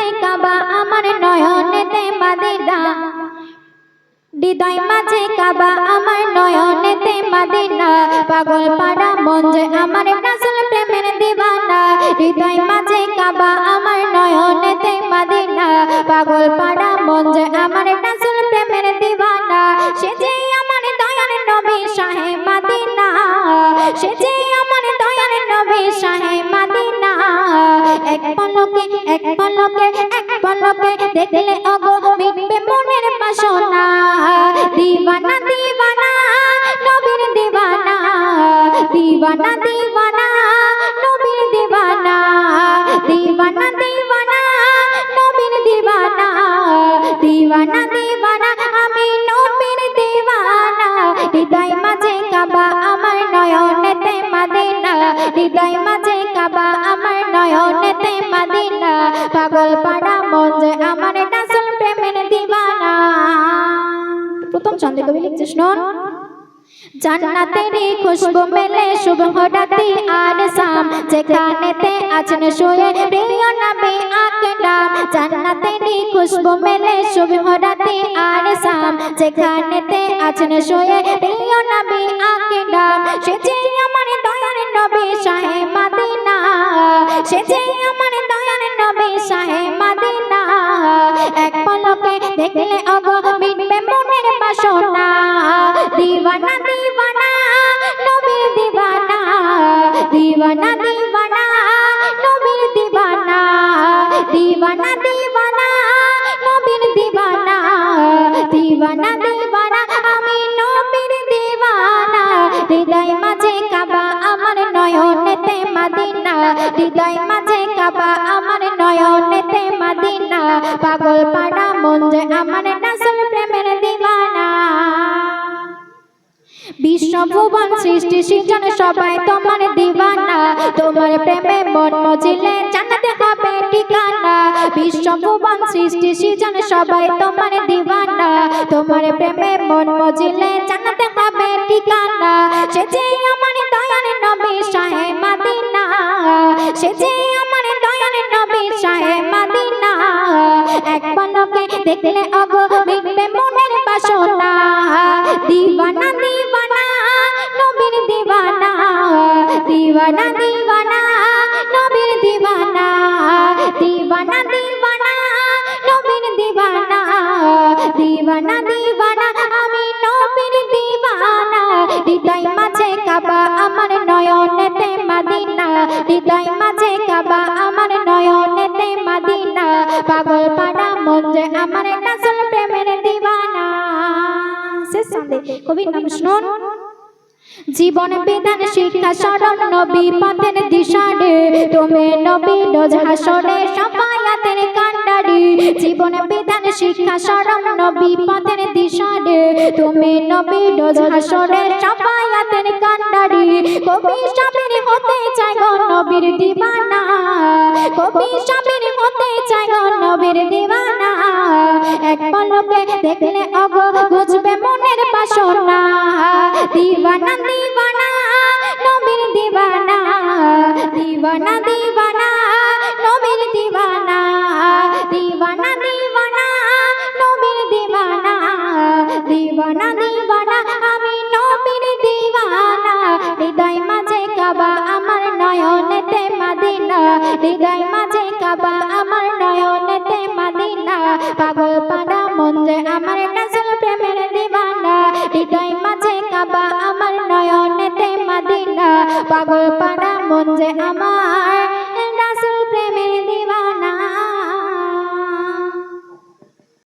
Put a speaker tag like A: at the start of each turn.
A: মাঝে কাবা আমার নয়নেতে মদিনা হৃদয় মাঝে কাবা আমার নয়নেতে মদিনা পাগল পাড়া মন যে আমার রাসূল প্রেমের দিওয়ানা হৃদয় মাঝে কাবা আমার নয়নেতে মদিনা পাগল পাড়া মন যে আমার রাসূল প্রেমের দিওয়ানা সে যে আমার দয়ার নবী শাহে মদিনা সে যে আমার দয়ার নবী শাহে মদিনা এক পলকে দেখলে ওগো মিটবে মনের বাসনা दीवाना दीवाना नबीर दीवाना दीवाना दीवाना नबीर दीवाना दीवाना दीवाना नबीर दीवाना दीवाना दीवाना आमी नबीर दीवाना हृदय माझे काबा आमार नयनेते मदिना हृदय माझे काबा आमार नयनेते मदिना पागल पाड़ा मन जे आमार रासूल प्रेमेर दीवाना प्रथम छंदे कवि लिखছে শুনুন জান্নাতেরই খুশবু মেলে সুবহ রাতে আর শাম যেখানেতে আছেন শুয়ে প্রিয় নবী আকরাম জান্নাতেরই খুশবু মেলে সুবহ রাতে আর শাম যেখানেতে আছেন শুয়ে প্রিয় নবী আকরাম সে যে আমার দয়ার নবী শাহে মদিনা সে যে আমার দয়ার নবী শাহে মদিনা এক পলকে দেখলে ওগো মিটবে মনের বাসনা दीवाना दीवाना नबीर दीवाना दीवाना दीवाना नबीर दीवाना दीवाना दीवाना नबीर दीवाना दीवाना दीवाना आमी नबीर दीवाना हृदय माझे काबा आमार नयनेते मदिना हृदय माझे काबा आमार नयनेते मदिना पागल पाड़ा मन जे आमार रासूल प्रेमेर दीवाना বিশ্বভুবন সৃষ্টি সৃজন সবাই তোমার দিওয়ানা তোমার প্রেমে মন মজিলে জান্নাতে হবে ঠিকানা বিশ্বভুবন সৃষ্টি সৃজন সবাই তোমার দিওয়ানা তোমার প্রেমে মন মজিলে জান্নাতে হবে ঠিকানা সে যে আমার দয়ার নবী শাহে মদিনা সে যে আমার দয়ার নবী শাহে মদিনা এক পলকে দেখলে ওগো মিটবে মনের বাসনা दीवाना दीवाना नबीर दीवाना दीवाना दीवाना नबीर दीवाना दीवाना दीवाना नबीर दीवाना दीवाना दीवाना आमी नबीर दीवाना हृदय माझे काबा आमार नयनेते मदिना हृदय माझे काबा आमार नयनेते मदिना पागल पाड़ा मन जे आमार रासूल प्रेमेर दीवाना कवि नाम शुनुन जीवन विधान शिक्षा शरण नबी पथेर दिशारे तुमे नबी रोज हासरे सफायातेर कांडारी जीवन विधान शिक्षा शरण नबी पथेर दिशारे तुमे नबी रोज हासरे सफायातेर कांडारी कवि साबिर होते चाय गो नबीर दीवाना कवि साबिर होते चाय गो नबीर दीवाना एक पलके देखले ओगो बुझबे मनेर बासना दीवाना दीवाना नबीर दीवाना दीवाना दीवाना नबीर दीवाना दीवाना दीवाना नबीर दीवाना दीवाना दीवाना आमी नबीर दीवाना हृदय माझे काबा आमार नयनेते मदिना हृदय माझे काबा आमार नयनेते मदिना पागल पाड़ा मन जे आमार रासूल प्रेमेर दीवाना हृदय माझे काबा आमार नयनेते मदिना पागल पाड़ा मन जे आमार